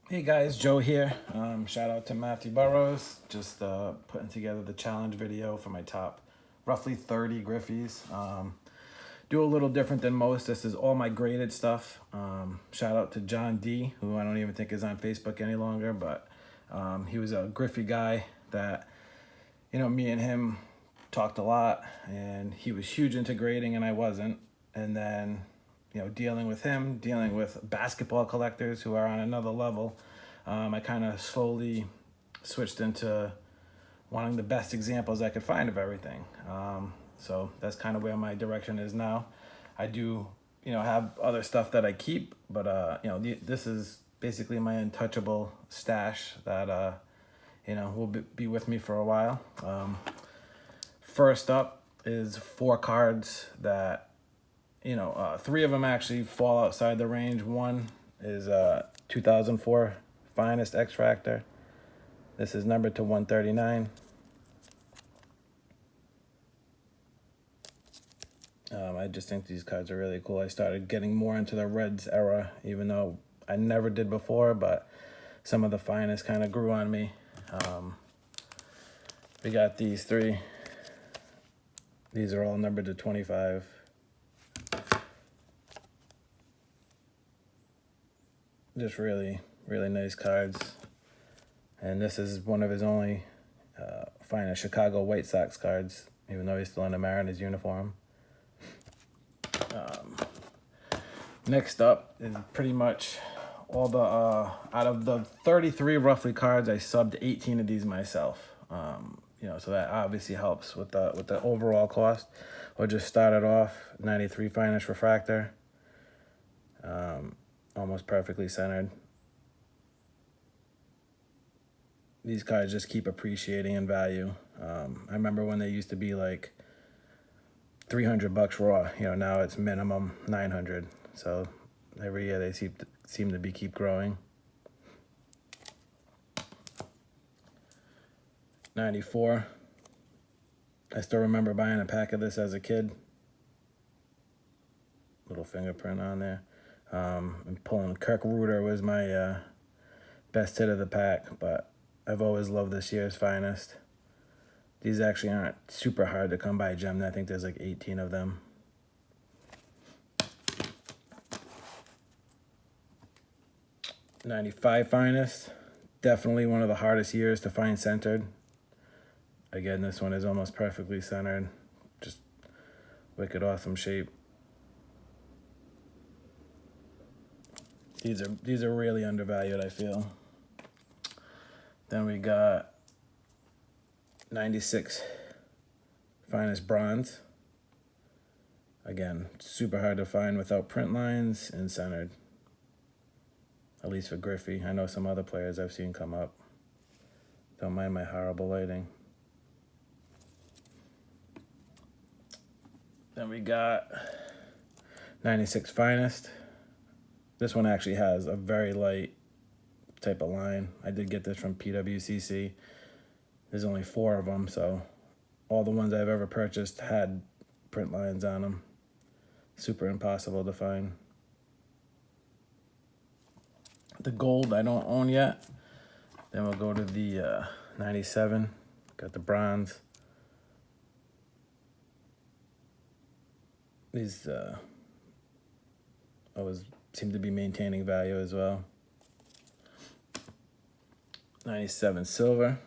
Hey guys, Joe here. Shout out to Matthew Burrows. Just putting together the challenge video for my top roughly 30 Griffies. Do a little different than most. This is all my graded stuff. Shout out to John D, who I don't even think is on Facebook any longer, but he was a Griffey guy that, me and him talked a lot, and he was huge into grading and I wasn't. And then dealing with him, dealing with basketball collectors who are on another level, I kind of slowly switched into wanting the best examples I could find of everything. So that's kind of where my direction is now. I do, have other stuff that I keep, but, this is basically my untouchable stash that, will be with me for a while. First up is 4 cards that three of them actually fall outside the range. One is 2004 Finest X-Fractor. This is numbered to 139. I just think these cards are really cool. I started getting more into the Reds era, even though I never did before, but some of the Finest kind of grew on me. We got these 3. These are all numbered to 25. Just really nice cards. And this is one of his only Finest Chicago White Sox cards, even though he's still in a Mariners uniform. Next up is pretty much all the out of the 33 roughly cards, I subbed 18 of these myself. So that obviously helps with the overall cost. We'll just start it off. 93 Financial Refractor. Almost perfectly centered. These cards just keep appreciating in value. I remember when they used to be like $300 raw. Now it's minimum 900. So every year they seem to keep growing. 94. I still remember buying a pack of this as a kid. Little fingerprint on there. And pulling Kirk Reuter was my best hit of the pack, but I've always loved this year's Finest. These actually aren't super hard to come by, Gem. I think there's like 18 of them. '95 Finest. Definitely one of the hardest years to find centered. Again, this one is almost perfectly centered. Just wicked awesome shape. These are really undervalued, I feel. Then we got 96 Finest Bronze. Again, super hard to find without print lines and centered. At least for Griffey. I know some other players I've seen come up. Don't mind my horrible lighting. Then we got 96 Finest. This one actually has a very light type of line. I did get this from PWCC. There's only 4 of them, so all the ones I've ever purchased had print lines on them. Super impossible to find. The gold I don't own yet. Then we'll go to the 97. Got the bronze. These always seem to be maintaining value as well. 97 silver.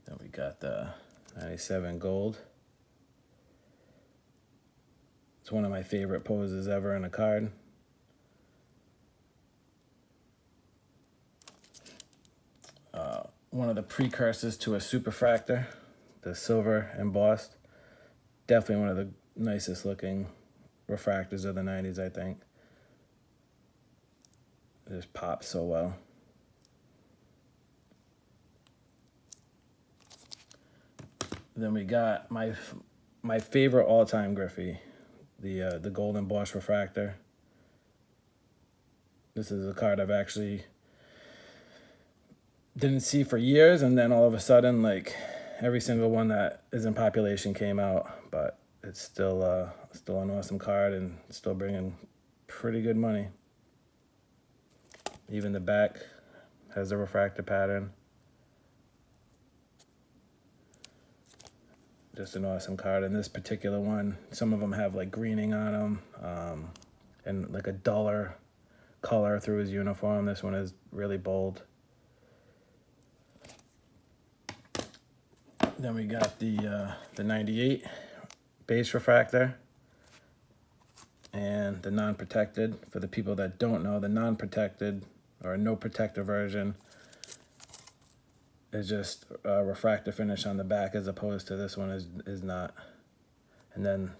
Then we got the 97 gold. It's one of my favorite poses ever in a card. One of the precursors to a superfractor, the silver embossed. Definitely one of the nicest looking refractors of the 90s, I think. It just pops so well. Then we got my favorite all-time Griffey, the gold embossed refractor. This is a card I've actually didn't see for years, and then all of a sudden, like, every single one that is in population came out. But it's still an awesome card and still bringing pretty good money. Even the back has a refractor pattern. Just an awesome card. And this particular one, some of them have like greening on them, and like a duller color through his uniform. This one is really bold. Then we got the 98 base refractor and the non-protected. For the people that don't know, the non-protected or no protector version is just a refractor finish on the back, as opposed to this one is not. And then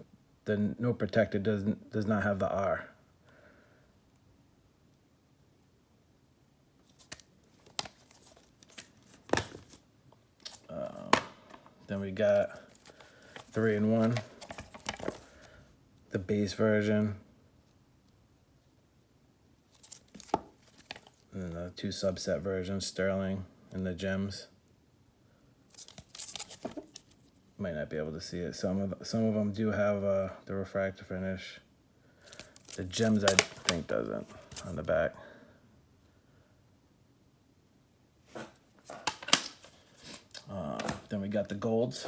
the no protected does not have the R. Then we got 3-in-1, the base version, and the 2 subset versions, Sterling and the gems. Might not be able to see it. Some of them do have the refractor finish. The gems, I think, doesn't on the back. Then we got the golds.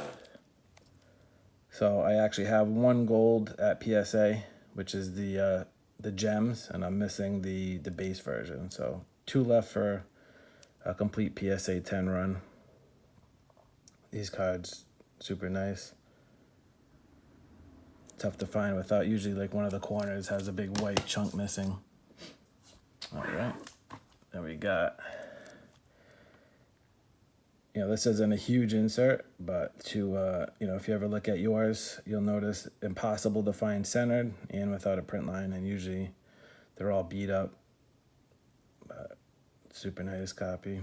So I actually have 1 gold at PSA, which is the gems, and I'm missing the base version. So 2 left for a complete PSA 10 run. These cards, super nice. Tough to find without, usually like one of the corners has a big white chunk missing. All right, then we got, this isn't a huge insert, but to, if you ever look at yours, you'll notice impossible to find centered and without a print line, and usually they're all beat up, but super nice copy.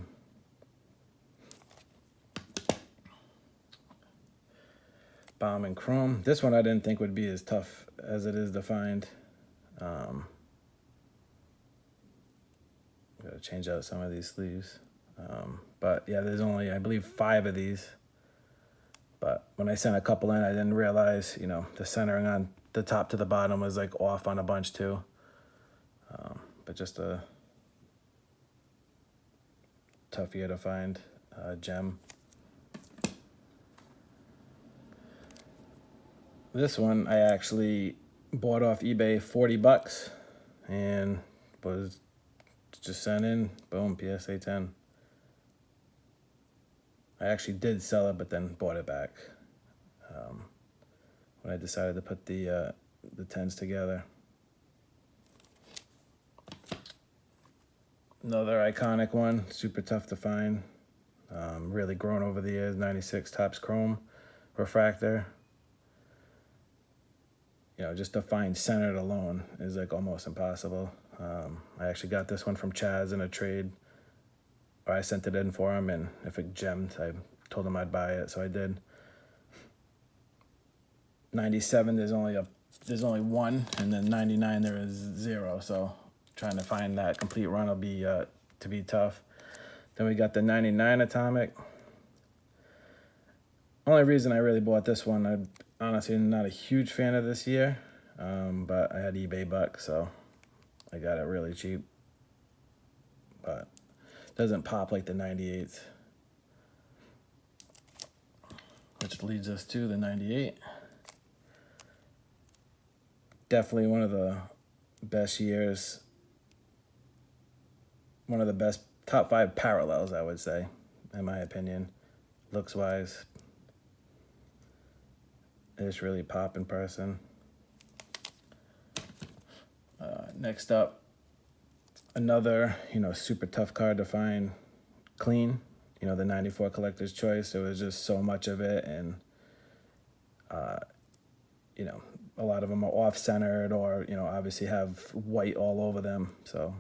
Bomb and chrome. This one I didn't think would be as tough as it is to find. Gotta change out some of these sleeves. But yeah, there's only, I believe, 5 of these. But when I sent a couple in, I didn't realize, the centering on the top to the bottom was like off on a bunch too. But just a tough year to find gem. This one I actually bought off eBay, 40 bucks, and was just sent in, boom, PSA 10. I actually did sell it, but then bought it back when I decided to put the 10s together. Another iconic one, super tough to find. Really grown over the years, 96 Topps Chrome refractor. Just to find centered alone is like almost impossible. I actually got this one from Chaz in a trade. Or I sent it in for him, and if it gemmed, I told him I'd buy it, so I did. 97, there's only 1, and then 99 there is 0. So trying to find that complete run will be to be tough. Then we got the 99 atomic. Only reason I really bought this one, I'm honestly not a huge fan of this year, but I had eBay bucks, so I got it really cheap. But doesn't pop like the 98s. Which leads us to the 98. Definitely one of the best years. One of the best top 5 parallels, I would say, in my opinion, looks-wise. They just really pop in person. Next up, another, super tough card to find clean. The 94 Collector's Choice. There was just so much of it, and a lot of them are off-centered or obviously have white all over them. So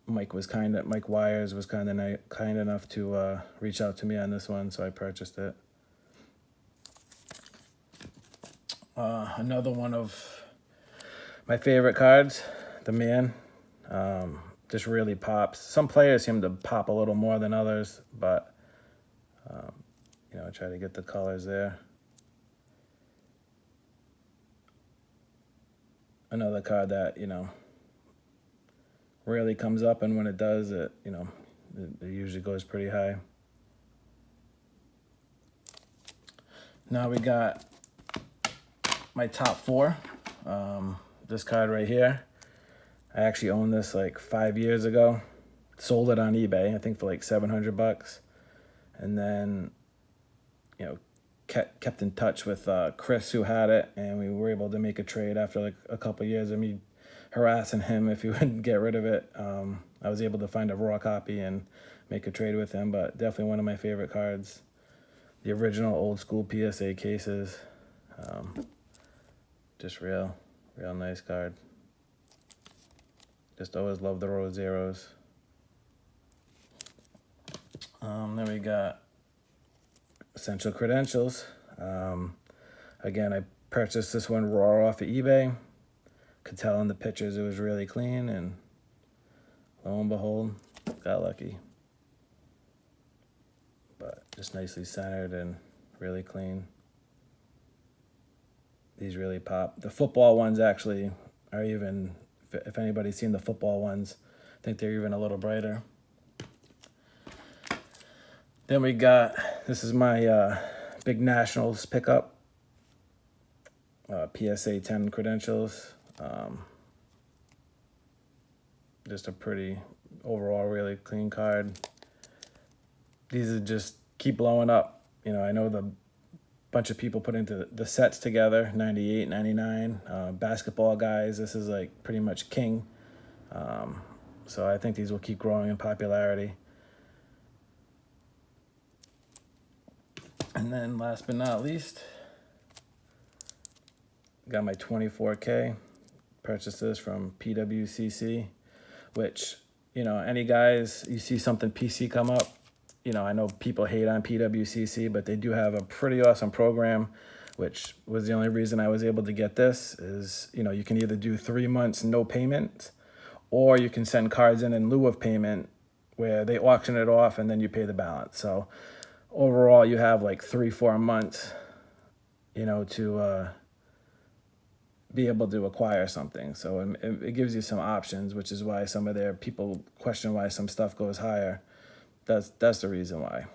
Mike Wires was kind enough to reach out to me on this one, so I purchased it. Another one of my favorite cards, the Man. Just really pops. Some players seem to pop a little more than others, but I try to get the colors there. another card that, rarely comes up, and when it does, it usually goes pretty high. Now we got my top 4. This card right here, I actually owned this like 5 years ago. Sold it on eBay, I think for like $700, and then kept in touch with Chris, who had it, and we were able to make a trade after like a couple years of me harassing him if he wouldn't get rid of it. I was able to find a raw copy and make a trade with him, but definitely one of my favorite cards. The original old school PSA cases. Just real nice card. Just always love the row zeros. Then we got Essential Credentials. Again, I purchased this one raw off of eBay. Could tell in the pictures it was really clean, and lo and behold, got lucky. But just nicely centered and really clean. These really pop. The football ones actually are even, if anybody's seen the football ones, I think they're even a little brighter. Then we got, this is my big Nationals pickup. PSA 10 Credentials. Just a pretty, overall, really clean card. These are just keep blowing up. I know the bunch of people putting the sets together, 98, 99. Basketball guys, this is like pretty much king. So I think these will keep growing in popularity. And then last but not least, got my 24K. Purchased this from PWCC, which, any guys, you see something PC come up, I know people hate on PWCC, but they do have a pretty awesome program, which was the only reason I was able to get this, is, you can either do 3 months no payment, or you can send cards in lieu of payment, where they auction it off and then you pay the balance. So overall, you have like 3-4 months, to be able to acquire something. So it gives you some options, which is why some of their people question why some stuff goes higher. That's the reason why.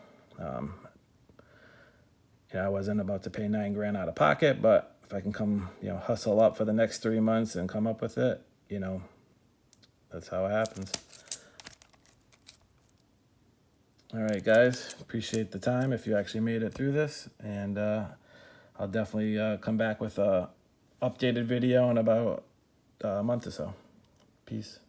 I wasn't about to pay $9 grand out of pocket, but if I can come, hustle up for the next 3 months and come up with it, that's how it happens. All right, guys, appreciate the time if you actually made it through this, and I'll definitely come back with a updated video in about a month or so. Peace.